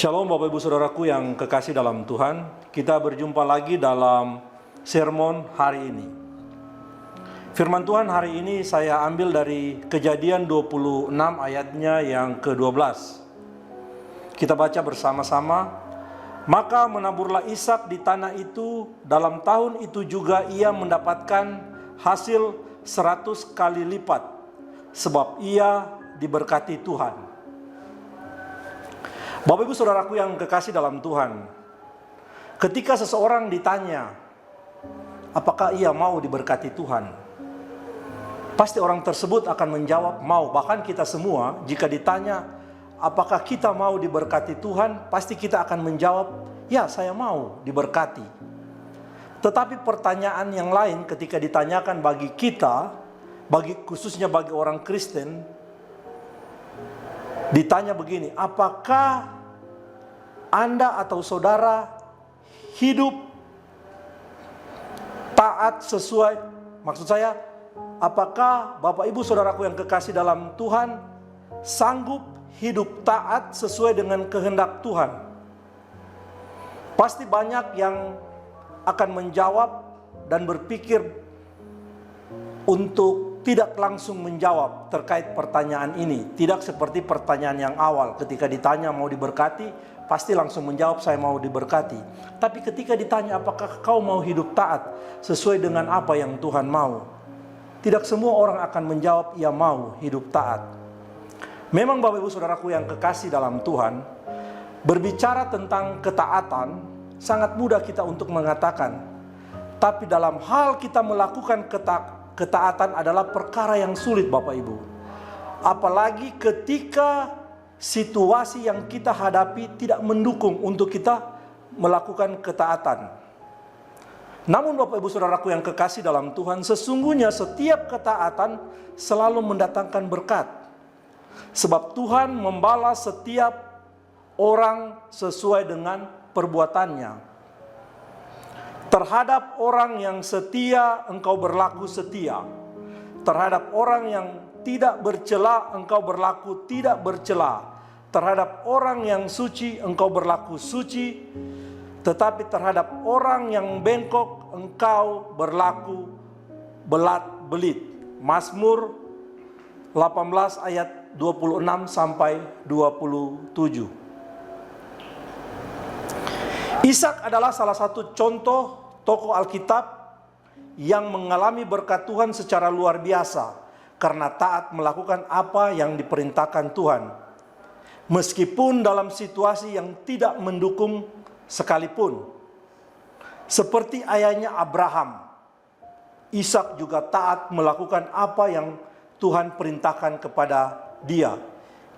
Shalom Bapak Ibu Saudaraku yang kekasih dalam Tuhan. Kita berjumpa lagi dalam sermon hari ini. Firman Tuhan hari ini saya ambil dari Kejadian 26 ayatnya yang ke-12. Kita baca bersama-sama. Maka menaburlah Ishak di tanah itu, dalam tahun itu juga ia mendapatkan hasil 100 kali lipat, sebab ia diberkati Tuhan. Bapak Ibu Saudaraku yang kekasih dalam Tuhan, ketika seseorang ditanya apakah ia mau diberkati Tuhan, pasti orang tersebut akan menjawab mau. Bahkan kita semua jika ditanya apakah kita mau diberkati Tuhan, pasti kita akan menjawab ya, saya mau diberkati. Tetapi pertanyaan yang lain ketika ditanyakan bagi kita, khususnya bagi orang Kristen, ditanya begini, apakah Anda atau saudara hidup taat sesuai, maksud saya, apakah Bapak Ibu Saudaraku yang kekasih dalam Tuhan sanggup hidup taat sesuai dengan kehendak Tuhan? Pasti banyak yang akan menjawab dan berpikir untuk tidak langsung menjawab terkait pertanyaan ini. Tidak seperti pertanyaan yang awal, ketika ditanya mau diberkati, pasti langsung menjawab saya mau diberkati. Tapi ketika ditanya apakah kau mau hidup taat sesuai dengan apa yang Tuhan mau, tidak semua orang akan menjawab ia mau hidup taat. Memang Bapak Ibu Saudaraku yang kekasih dalam Tuhan, berbicara tentang ketaatan sangat mudah kita untuk mengatakan, tapi dalam hal kita melakukan ketaatan adalah perkara yang sulit Bapak Ibu. Apalagi ketika situasi yang kita hadapi tidak mendukung untuk kita melakukan ketaatan. Namun Bapak Ibu Saudaraku yang kekasih dalam Tuhan, sesungguhnya setiap ketaatan selalu mendatangkan berkat. Sebab Tuhan membalas setiap orang sesuai dengan perbuatannya. Terhadap orang yang setia, engkau berlaku setia. Terhadap orang yang tidak bercela, engkau berlaku tidak bercela. Terhadap orang yang suci, engkau berlaku suci. Tetapi terhadap orang yang bengkok, engkau berlaku belat-belit. Mazmur 18 ayat 26 sampai 27. Ishak adalah salah satu contoh tokoh Alkitab yang mengalami berkat Tuhan secara luar biasa karena taat melakukan apa yang diperintahkan Tuhan. Meskipun dalam situasi yang tidak mendukung sekalipun. Seperti ayahnya Abraham, Ishak juga taat melakukan apa yang Tuhan perintahkan kepada dia.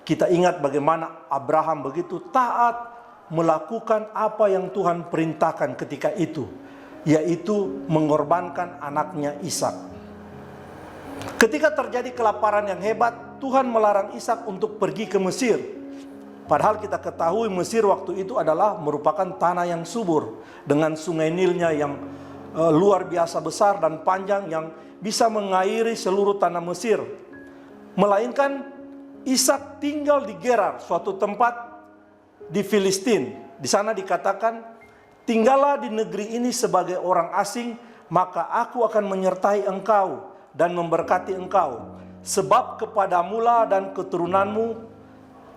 Kita ingat bagaimana Abraham begitu taat melakukan apa yang Tuhan perintahkan ketika itu, yaitu mengorbankan anaknya Ishak. Ketika terjadi kelaparan yang hebat, Tuhan melarang Ishak untuk pergi ke Mesir. Padahal kita ketahui Mesir waktu itu adalah merupakan tanah yang subur dengan sungai Nilnya yang luar biasa besar dan panjang yang bisa mengairi seluruh tanah Mesir. Melainkan Ishak tinggal di Gerar, suatu tempat di Filistin. Di sana dikatakan, tinggallah di negeri ini sebagai orang asing, maka aku akan menyertai engkau dan memberkati engkau. Sebab kepadamulah dan keturunanmu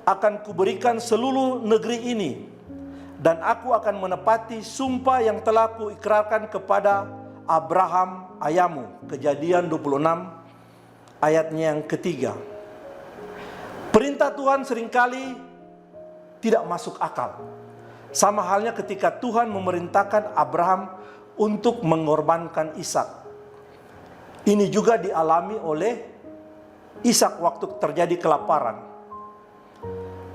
akan kuberikan seluruh negeri ini, dan aku akan menepati sumpah yang telah kuikrarkan kepada Abraham ayahmu. Kejadian 26 ayatnya yang ketiga. Perintah Tuhan seringkali tidak masuk akal. Sama halnya ketika Tuhan memerintahkan Abraham untuk mengorbankan Ishak. Ini juga dialami oleh Ishak waktu terjadi kelaparan.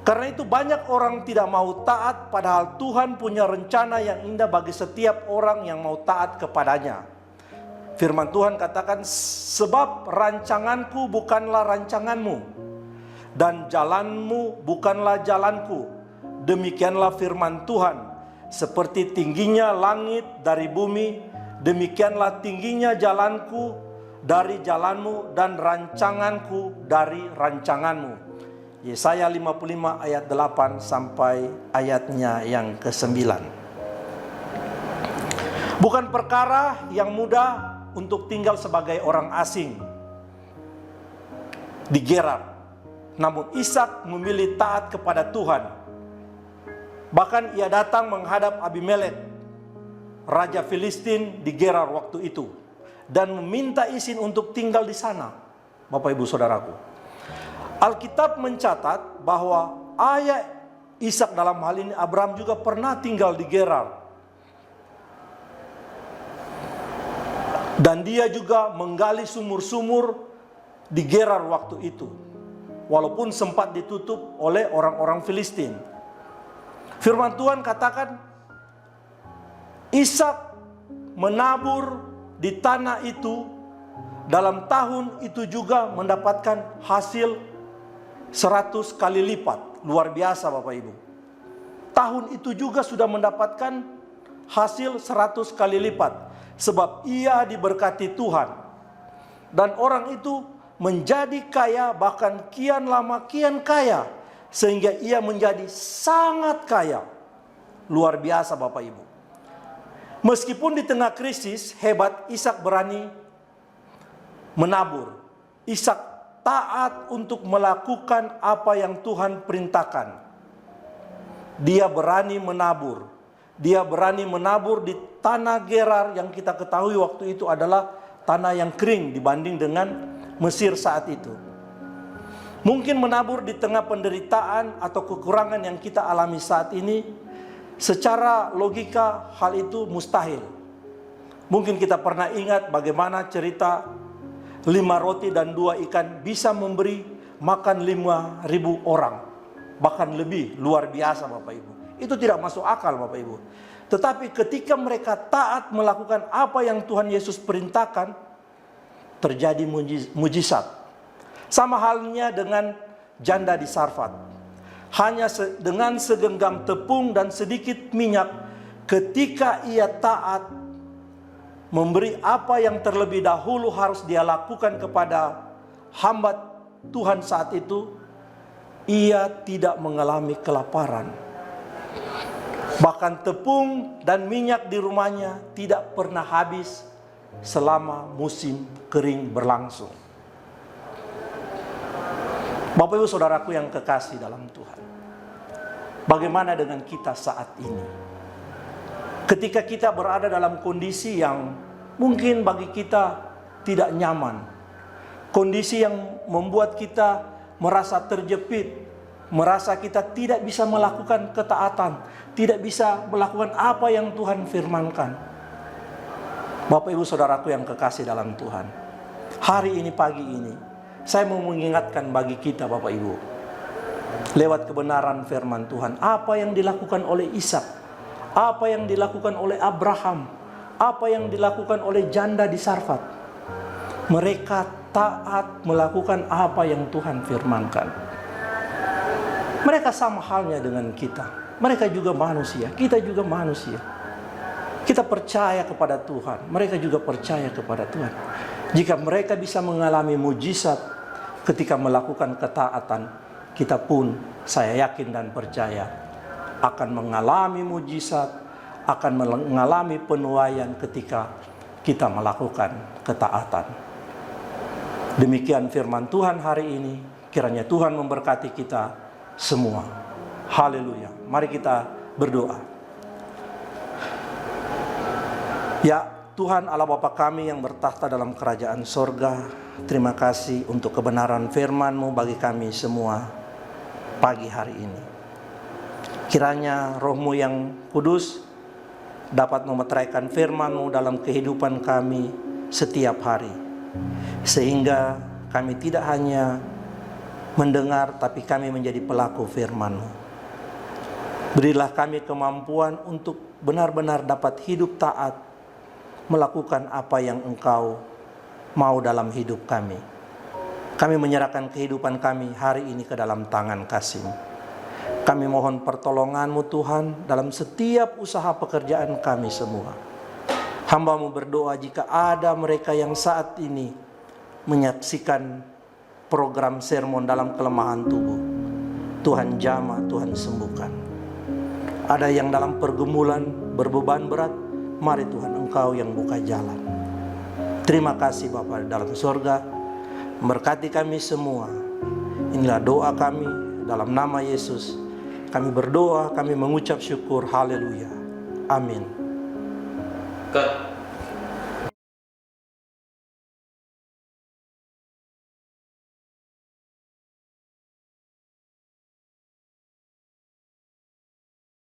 Karena itu banyak orang tidak mau taat, padahal Tuhan punya rencana yang indah bagi setiap orang yang mau taat kepadanya. Firman Tuhan katakan, sebab rancanganku bukanlah rancanganmu, dan jalanmu bukanlah jalanku. Demikianlah firman Tuhan, seperti tingginya langit dari bumi, demikianlah tingginya jalanku dari jalanmu dan rancanganku dari rancanganmu. Yesaya 55 ayat 8 sampai ayatnya yang ke-9. Bukan perkara yang mudah untuk tinggal sebagai orang asing di Gerar. Namun Ishak memilih taat kepada Tuhan. Bahkan ia datang menghadap Abimelek, raja Filistin di Gerar waktu itu, dan meminta izin untuk tinggal di sana. Bapak Ibu Saudaraku, Alkitab mencatat bahwa ayah Ishak, dalam hal ini Abraham, juga pernah tinggal di Gerar. Dan dia juga menggali sumur-sumur di Gerar waktu itu, walaupun sempat ditutup oleh orang-orang Filistin. Firman Tuhan katakan, Ishak menabur di tanah itu, dalam tahun itu juga mendapatkan hasil 100 kali lipat. Luar biasa Bapak Ibu. Tahun itu juga sudah mendapatkan hasil 100 kali lipat. Sebab ia diberkati Tuhan. Dan orang itu menjadi kaya, bahkan kian lama kian kaya. Sehingga ia menjadi sangat kaya. Luar biasa Bapak Ibu. Meskipun di tengah krisis, hebat Ishak berani menabur. Ishak taat untuk melakukan apa yang Tuhan perintahkan. Dia berani menabur. Dia berani menabur di tanah Gerar yang kita ketahui waktu itu adalah tanah yang kering dibanding dengan Mesir saat itu. Mungkin menabur di tengah penderitaan atau kekurangan yang kita alami saat ini, secara logika hal itu mustahil. Mungkin kita pernah ingat bagaimana cerita 5 roti dan 2 ikan bisa memberi makan 5.000 orang. Bahkan lebih, luar biasa Bapak Ibu. Itu tidak masuk akal Bapak Ibu. Tetapi ketika mereka taat melakukan apa yang Tuhan Yesus perintahkan, terjadi mujizat. Sama halnya dengan janda di Sarfat. Hanya dengan segenggam tepung dan sedikit minyak, ketika ia taat memberi apa yang terlebih dahulu harus dia lakukan kepada hamba Tuhan saat itu, ia tidak mengalami kelaparan. Bahkan tepung dan minyak di rumahnya tidak pernah habis selama musim kering berlangsung. Bapak Ibu Saudaraku yang kekasih dalam Tuhan, bagaimana dengan kita saat ini? Ketika kita berada dalam kondisi yang mungkin bagi kita tidak nyaman, kondisi yang membuat kita merasa terjepit, merasa kita tidak bisa melakukan ketaatan, tidak bisa melakukan apa yang Tuhan firmankan. Bapak Ibu Saudaraku yang kekasih dalam Tuhan, hari ini, pagi ini, saya mau mengingatkan bagi kita Bapak Ibu, lewat kebenaran firman Tuhan, apa yang dilakukan oleh Ishak, apa yang dilakukan oleh Abraham, apa yang dilakukan oleh janda di Sarfat. Mereka taat melakukan apa yang Tuhan firmankan. Mereka sama halnya dengan kita. Mereka juga manusia, kita juga manusia. Kita percaya kepada Tuhan, mereka juga percaya kepada Tuhan. Jika mereka bisa mengalami mujizat ketika melakukan ketaatan, kita pun, saya yakin dan percaya, akan mengalami mujizat, akan mengalami penuaian ketika kita melakukan ketaatan. Demikian firman Tuhan hari ini. Kiranya Tuhan memberkati kita semua. Haleluya. Mari kita berdoa. Ya Tuhan Allah Bapa kami yang bertahta dalam kerajaan sorga, terima kasih untuk kebenaran firman-Mu bagi kami semua pagi hari ini. Kiranya Roh-Mu yang kudus dapat memeteraikan firman-Mu dalam kehidupan kami setiap hari, sehingga kami tidak hanya mendengar, tapi kami menjadi pelaku firman-Mu. Berilah kami kemampuan untuk benar-benar dapat hidup taat, melakukan apa yang Engkau mau dalam hidup kami. Kami menyerahkan kehidupan kami hari ini ke dalam tangan kasih-Mu. Kami mohon pertolongan-Mu Tuhan dalam setiap usaha pekerjaan kami semua. Hamba-Mu berdoa jika ada mereka yang saat ini menyaksikan program sermon dalam kelemahan tubuh, Tuhan jamah, Tuhan sembuhkan. Ada yang dalam pergumulan, berbeban berat, mari Tuhan Engkau yang buka jalan. Terima kasih Bapa dalam surga, memberkati kami semua. Inilah doa kami dalam nama Yesus. Kami berdoa, kami mengucap syukur, haleluya. Amin.